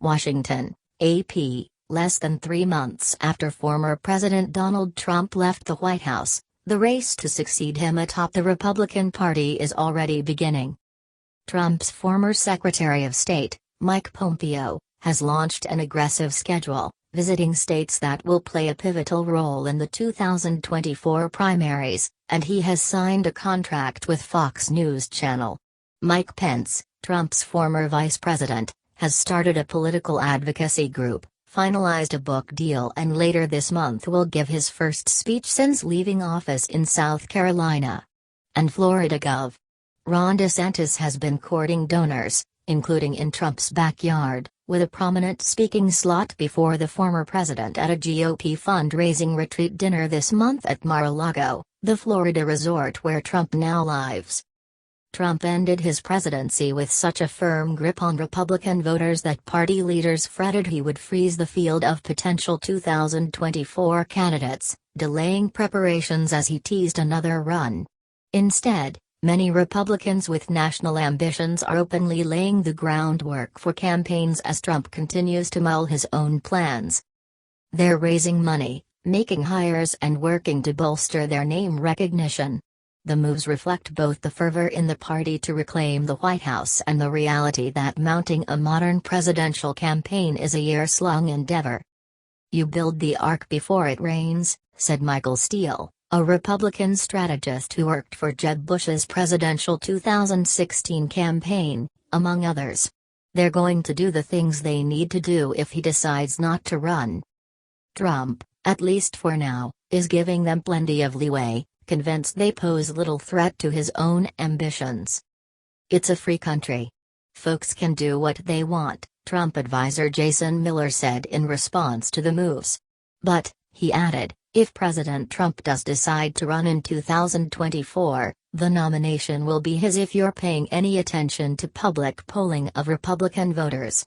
Washington, AP. Less than 3 months after former President Donald Trump left the White House, the race to succeed him atop the Republican Party is already beginning. Trump's former Secretary of State, Mike Pompeo, has launched an aggressive schedule, visiting states that will play a pivotal role in the 2024 primaries, and he has signed a contract with Fox News Channel. Mike Pence, Trump's former vice president, has started a political advocacy group, finalized a book deal, and later this month will give his first speech since leaving office in South Carolina. And Florida Gov. Ron DeSantis has been courting donors, including in Trump's backyard, with a prominent speaking slot before the former president at a GOP fundraising retreat dinner this month at Mar-a-Lago, the Florida resort where Trump now lives. Trump ended his presidency with such a firm grip on Republican voters that party leaders fretted he would freeze the field of potential 2024 candidates, delaying preparations as he teased another run. Instead, many Republicans with national ambitions are openly laying the groundwork for campaigns as Trump continues to mull his own plans. They're raising money, making hires, and working to bolster their name recognition. The moves reflect both the fervor in the party to reclaim the White House and the reality that mounting a modern presidential campaign is a years-long endeavor. "You build the ark before it rains," said Michael Steele, a Republican strategist who worked for Jeb Bush's presidential 2016 campaign, among others. "They're going to do the things they need to do if he decides not to run." Trump, at least for now, is giving them plenty of leeway, convinced they pose little threat to his own ambitions. "It's a free country. Folks can do what they want," Trump advisor Jason Miller said in response to the moves. But, he added, if President Trump does decide to run in 2024, the nomination will be his if you're paying any attention to public polling of Republican voters.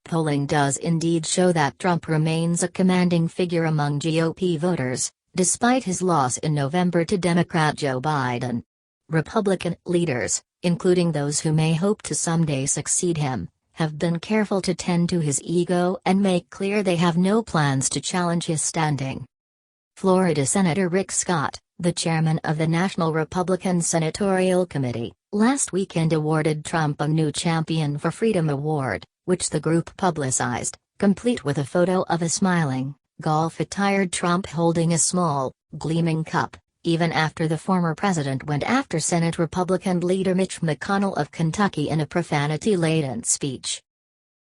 Polling does indeed show that Trump remains a commanding figure among GOP voters, despite his loss in November to Democrat Joe Biden. Republican leaders, including those who may hope to someday succeed him, have been careful to tend to his ego and make clear they have no plans to challenge his standing. Florida Senator Rick Scott, the chairman of the National Republican Senatorial Committee, last weekend awarded Trump a New Champion for Freedom Award, which the group publicized, complete with a photo of a smiling, golf-attired Trump holding a small, gleaming cup, even after the former president went after Senate Republican leader Mitch McConnell of Kentucky in a profanity-laden speech.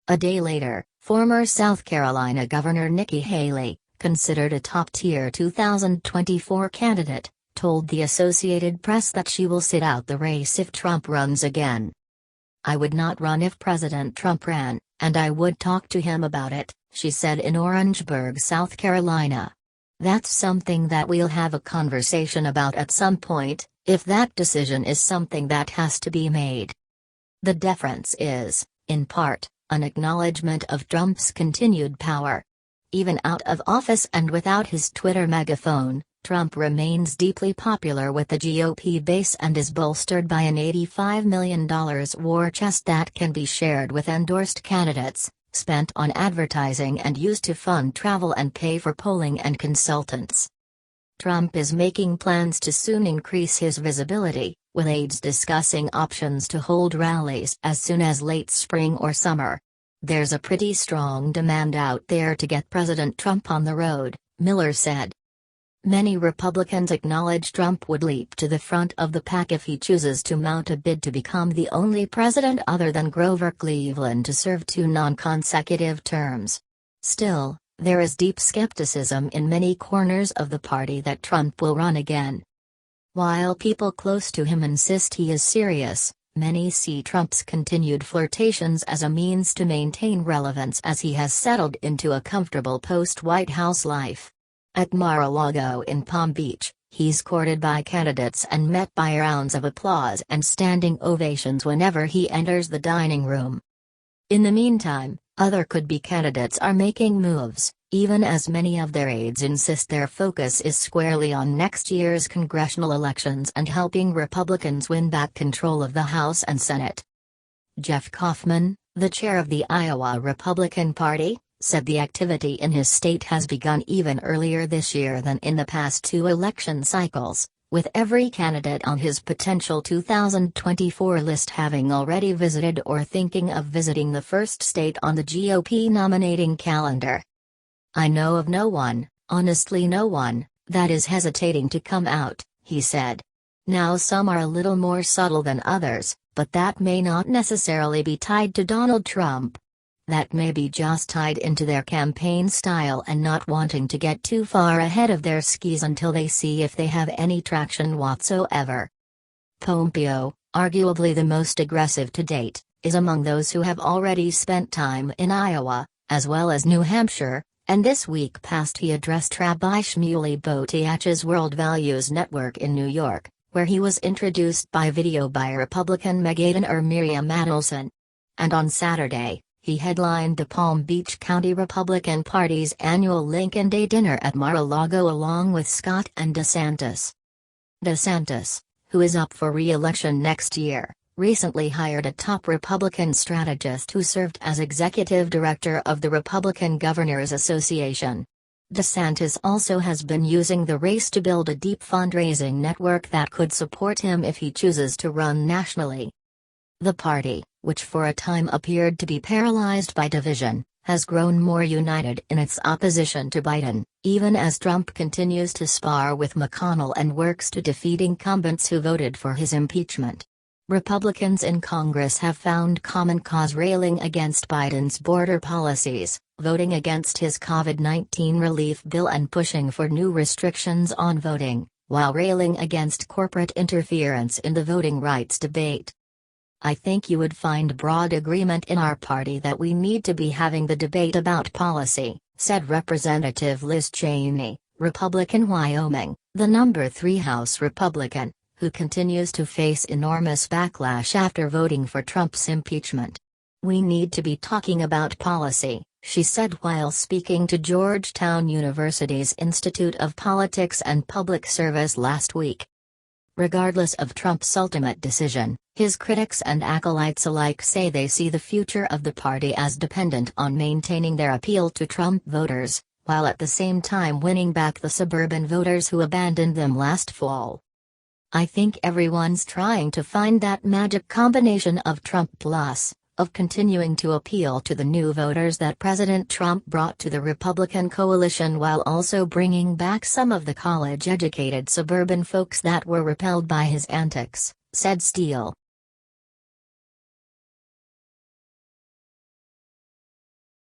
A day later, former South Carolina Governor Nikki Haley, considered a top-tier 2024 candidate, told the Associated Press that she will sit out the race if Trump runs again. "I would not run if President Trump ran, and I would talk to him about it," she said in Orangeburg, South Carolina. "That's something that we'll have a conversation about at some point, if that decision is something that has to be made." The deference is, in part, an acknowledgement of Trump's continued power. Even out of office and without his Twitter megaphone, Trump remains deeply popular with the GOP base and is bolstered by an $85 million war chest that can be shared with endorsed candidates, spent on advertising and used to fund travel and pay for polling and consultants. Trump is making plans to soon increase his visibility, with aides discussing options to hold rallies as soon as late spring or summer. "There's a pretty strong demand out there to get President Trump on the road," Miller said. Many Republicans acknowledge Trump would leap to the front of the pack if he chooses to mount a bid to become the only president other than Grover Cleveland to serve 2 non-consecutive terms. Still, there is deep skepticism in many corners of the party that Trump will run again. While people close to him insist he is serious, many see Trump's continued flirtations as a means to maintain relevance as he has settled into a comfortable post-White House life. At Mar-a-Lago in Palm Beach, he's courted by candidates and met by rounds of applause and standing ovations whenever he enters the dining room. In the meantime, other could-be candidates are making moves, even as many of their aides insist their focus is squarely on next year's congressional elections and helping Republicans win back control of the House and Senate. Jeff Kaufman, The chair of the Iowa Republican Party said the activity in his state has begun even earlier this year than in the past two election cycles, with every candidate on his potential 2024 list having already visited or thinking of visiting the first state on the GOP nominating calendar. "I know of no one, honestly no one, that is hesitating to come out," he said. Now some are a little more subtle than others, but that may not necessarily be tied to Donald Trump. That may be just tied into their campaign style and not wanting to get too far ahead of their skis until they see if they have any traction whatsoever. Pompeo, arguably the most aggressive to date, is among those who have already spent time in Iowa, as well as New Hampshire, and this week past he addressed Rabbi Shmuley Boteach's World Values Network in New York, where he was introduced by video by Republican Megadon Miriam Adelson. And on Saturday, he headlined the Palm Beach County Republican Party's annual Lincoln Day dinner at Mar-a-Lago along with Scott and DeSantis. DeSantis, who is up for re-election next year, recently hired a top Republican strategist who served as executive director of the Republican Governors Association. DeSantis also has been using the race to build a deep fundraising network that could support him if he chooses to run nationally. The party, which for a time appeared to be paralyzed by division, has grown more united in its opposition to Biden, even as Trump continues to spar with McConnell and works to defeat incumbents who voted for his impeachment. Republicans in Congress have found common cause railing against Biden's border policies, voting against his COVID-19 relief bill and pushing for new restrictions on voting, while railing against corporate interference in the voting rights debate. "I think you would find broad agreement in our party that we need to be having the debate about policy," said Representative Liz Cheney, Republican Wyoming, the number 3 House Republican, who continues to face enormous backlash after voting for Trump's impeachment. "We need to be talking about policy," she said while speaking to Georgetown University's Institute of Politics and Public Service last week. Regardless of Trump's ultimate decision, his critics and acolytes alike say they see the future of the party as dependent on maintaining their appeal to Trump voters, while at the same time winning back the suburban voters who abandoned them last fall. "I think everyone's trying to find that magic combination of Trump plus, of continuing to appeal to the new voters that President Trump brought to the Republican coalition while also bringing back some of the college-educated suburban folks that were repelled by his antics," said Steele.